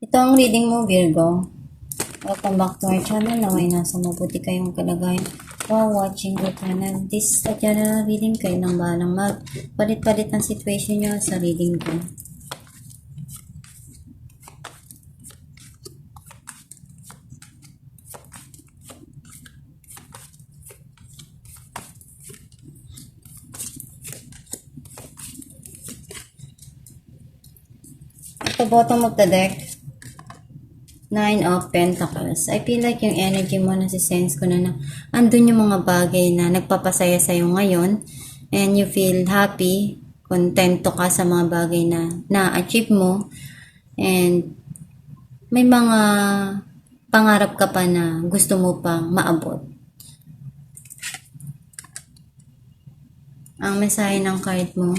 Ito ang reading mo, Virgo. Welcome back to our channel. Naway nasa mabuti kayong kalagayan while watching our channel. This is a general reading. Kayo nang bahalang magpalit-palit ang situation nyo sa reading ko. At the bottom of the deck, Nine of Pentacles. I feel like yung energy mo, nasi-sense ko na andun yung mga bagay na nagpapasaya sa'yo ngayon and you feel happy, kontento ka sa mga bagay na na-achieve mo and may mga pangarap ka pa na gusto mo pang maabot. Ang mensahe ng card mo,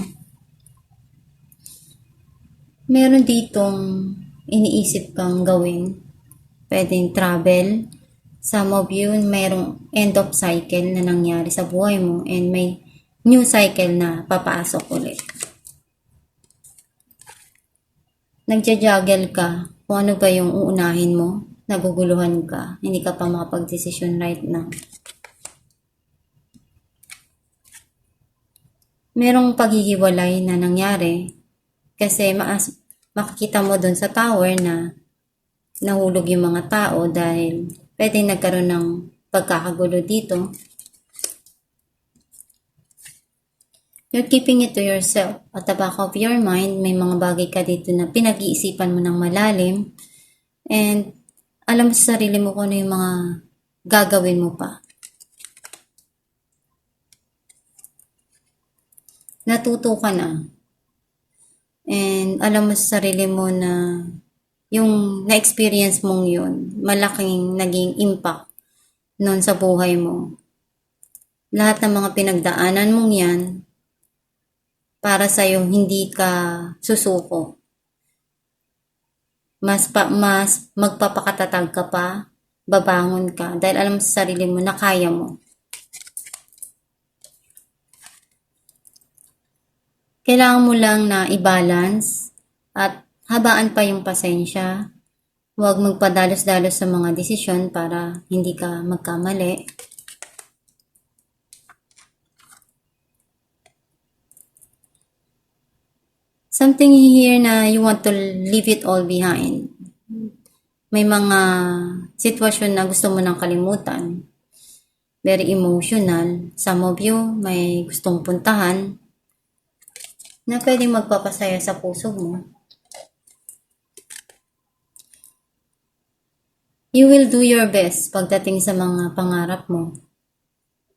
meron ditong iniisip kang gawin. Pwedeng travel. Some of you, mayroong end of cycle na nangyari sa buhay mo and may new cycle na papasok ulit. Nagja-juggle ka kung ano ba yung uunahin mo. Naguguluhan ka. Hindi ka pa makapag-desisyon right now. Merong paghihiwalay na nangyari kasi makikita mo dun sa tower na nahulog yung mga tao dahil pwedeng nagkaroon ng pagkakagulo dito. You're keeping it to yourself. At the back of your mind, may mga bagay ka dito na pinag-iisipan mo ng malalim and alam mo sa sarili mo kung ano yung mga gagawin mo pa. Natuto ka na. And alam mo sa sarili mo na yung na-experience mong yun, malaking naging impact noon sa buhay mo. Lahat ng mga pinagdaanan mong yan, para sa'yo hindi ka susuko. Mas magpapakatatag ka pa, babangon ka, dahil alam mo sa sarili mo na kaya mo. Kailangan mo lang na i-balance at habaan pa yung pasensya. Huwag magpadalos-dalos sa mga desisyon para hindi ka magkamali. Something here na you want to leave it all behind. May mga sitwasyon na gusto mo nang kalimutan. Very emotional. Some of you may gustong puntahan na pwedeng magpapasaya sa puso mo. You will do your best pagdating sa mga pangarap mo.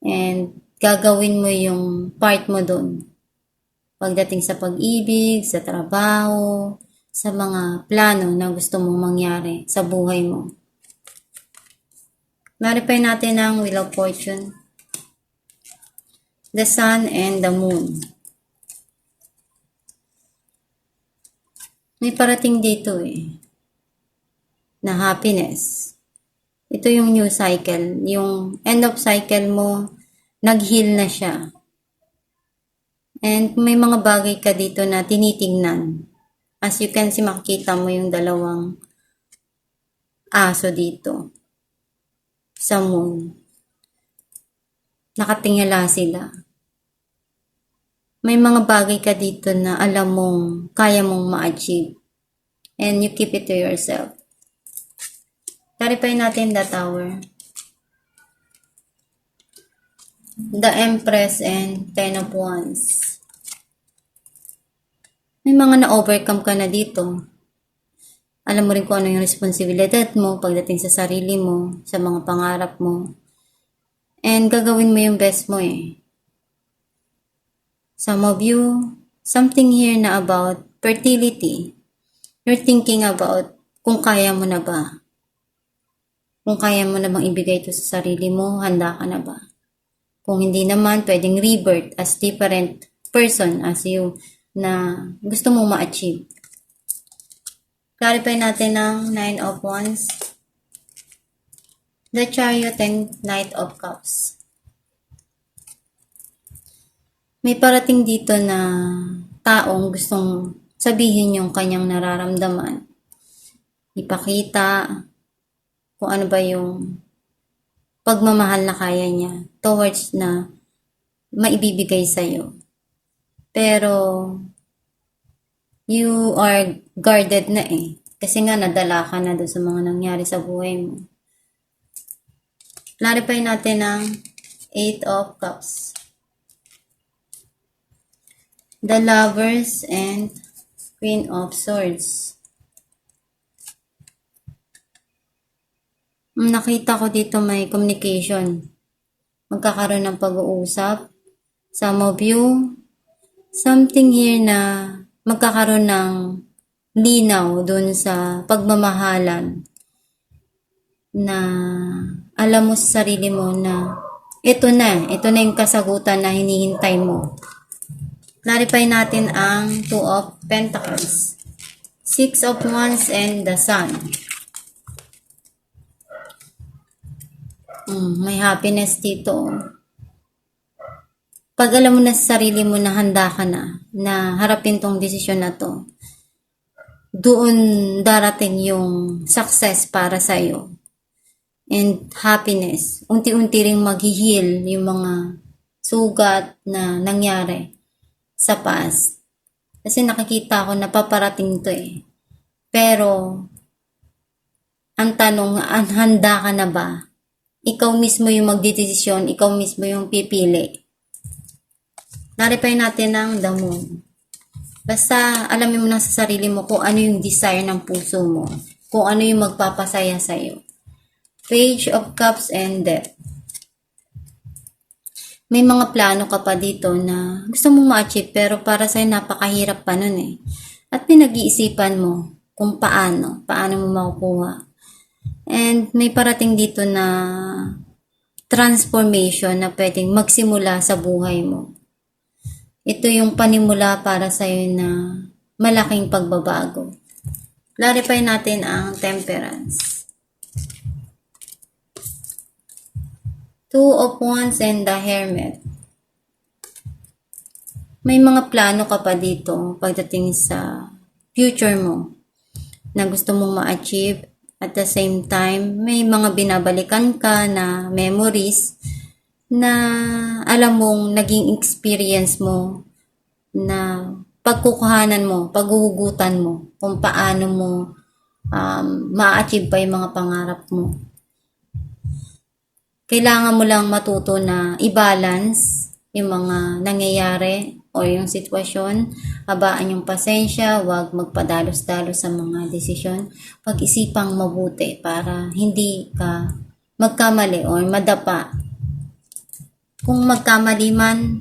And gagawin mo yung part mo doon. Pagdating sa pag-ibig, sa trabaho, sa mga plano na gusto mong mangyari sa buhay mo. Clarify natin ang Wheel of Fortune. The Sun and the Moon. May parating dito na happiness. Ito yung new cycle. Yung end of cycle mo, nag-heal na siya. And may mga bagay ka dito na tinitingnan. As you can see, makikita mo yung dalawang aso dito sa moon. Nakatingala sila. May mga bagay ka dito na alam mong kaya mong ma-achieve. And you keep it to yourself. Clarify natin the Tower. The Empress and Ten of Wands. May mga na-overcome ka na dito. Alam mo rin kung ano yung responsibilidad mo pagdating sa sarili mo, sa mga pangarap mo. And gagawin mo yung best mo Some of you, something here na about fertility. You're thinking about kung kaya mo na ba. Kung kaya mo na bang ibigay ito sa sarili mo, handa ka na ba? Kung hindi naman, pwedeng rebirth as different person as you na gusto mong ma-achieve. Clarify natin ang Nine of Wands, the Chariot and Knight of Cups. May parating dito na taong gustong sabihin yung kanyang nararamdaman. ipakita kung ano ba yung pagmamahal na kaya niya towards na maibibigay sa'yo. Pero, you are guarded na eh. Kasi nga, nadala ka na doon sa mga nangyari sa buhay mo. Clarify natin ang 8 of Cups. The Lovers and Queen of Swords. Nakita ko dito may communication. Magkakaroon ng pag-uusap. Some of you, something here na magkakaroon ng linaw dun sa pagmamahalan na alam mo sa sarili mo na ito na yung kasagutan na hinihintay mo. Clarify natin ang 2 of Pentacles, 6 of Wands, and the Sun. May happiness dito. Pag alam mo na sa sarili mo na handa ka na harapin tong desisyon na to, doon darating yung success para sa'yo. And happiness. Unti-unti ring mag-heal yung mga sugat na nangyari sa past. Kasi nakikita ko na paparating to eh. Pero, ang tanong, handa ka na ba? Ikaw mismo yung magdedesisyon, ikaw mismo yung pipili. Clarify natin ang the Moon. Basta alamin mo na sa sarili mo kung ano yung desire ng puso mo. Kung ano yung magpapasaya sa'yo. Page of Cups and Death. May mga plano ka pa dito na gusto mong ma-achieve pero para sa'yo napakahirap pa nun eh. At pinag-iisipan mo kung paano mo makukuha. And may parating dito na transformation na pwedeng magsimula sa buhay mo. Ito yung panimula para sa'yo na malaking pagbabago. Clarify natin ang Temperance. 2 of Wands and the Hermit. May mga plano ka pa dito pagdating sa future mo na gusto mong ma-achieve. At the same time, may mga binabalikan ka na memories na alam mong naging experience mo na pagkukuhanan mo, paghuhugutan mo kung paano mo ma-achieve pa yung mga pangarap mo. Kailangan mo lang matuto na i-balance yung mga nangyayari o yung sitwasyon, habaan yung pasensya, huwag magpadalos-dalos sa mga desisyon, pag-isipang mabuti para hindi ka magkamali o madapa. Kung magkamali man,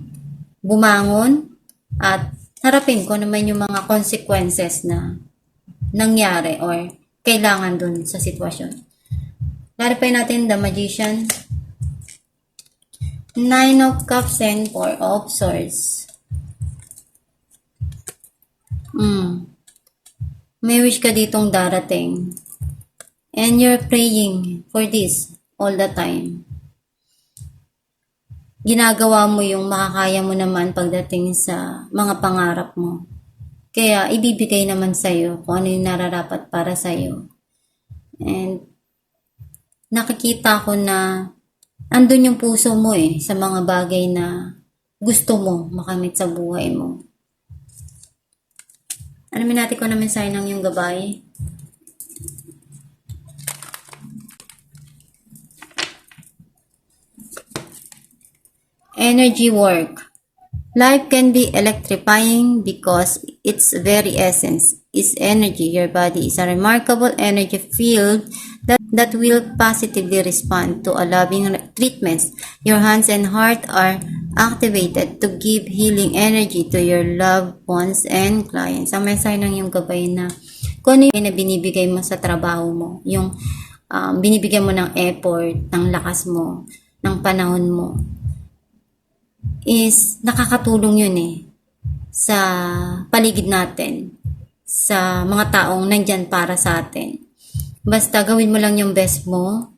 bumangon at harapin ko naman yung mga consequences na nangyari or kailangan dun sa sitwasyon. Clarify natin the Magician, 9 of Cups and 4 of Swords. May wish ka ditong darating. And you're praying for this all the time. Ginagawa mo yung makakaya mo naman pagdating sa mga pangarap mo. Kaya ibibigay naman sa'yo kung ano yung nararapat para sa'yo. And nakikita ko na andun yung puso mo eh sa mga bagay na gusto mo makamit sa buhay mo. Alamin natin kung ano mensahe ng iyong gabay. Energy work. Life can be electrifying because its very essence is energy. Your body is a remarkable energy field that will positively respond to a loving treatments. Your hands and heart are activated to give healing energy to your loved ones and clients. Ang mensahe ng iyong gabay na kung ano yung na binibigay mo sa trabaho mo, yung binibigyan mo ng effort, ng lakas mo, ng panahon mo, is nakakatulong yun eh sa paligid natin, sa mga taong nandyan para sa atin. Basta gawin mo lang yung best mo,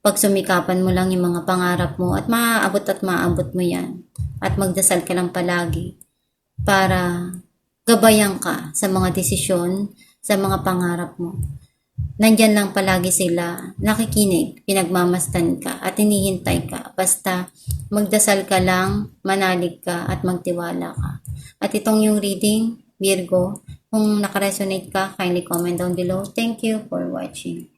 pagsumikapan mo lang yung mga pangarap mo at maaabot mo yan. At magdasal ka lang palagi para gabayan ka sa mga desisyon, sa mga pangarap mo. nandyan lang palagi sila, nakikinig, pinagmamastan ka, at hinihintay ka. Basta magdasal ka lang, manalig ka, at magtiwala ka. At itong yung reading, Virgo, kung nakaresonate ka, kindly comment down below. Thank you for watching.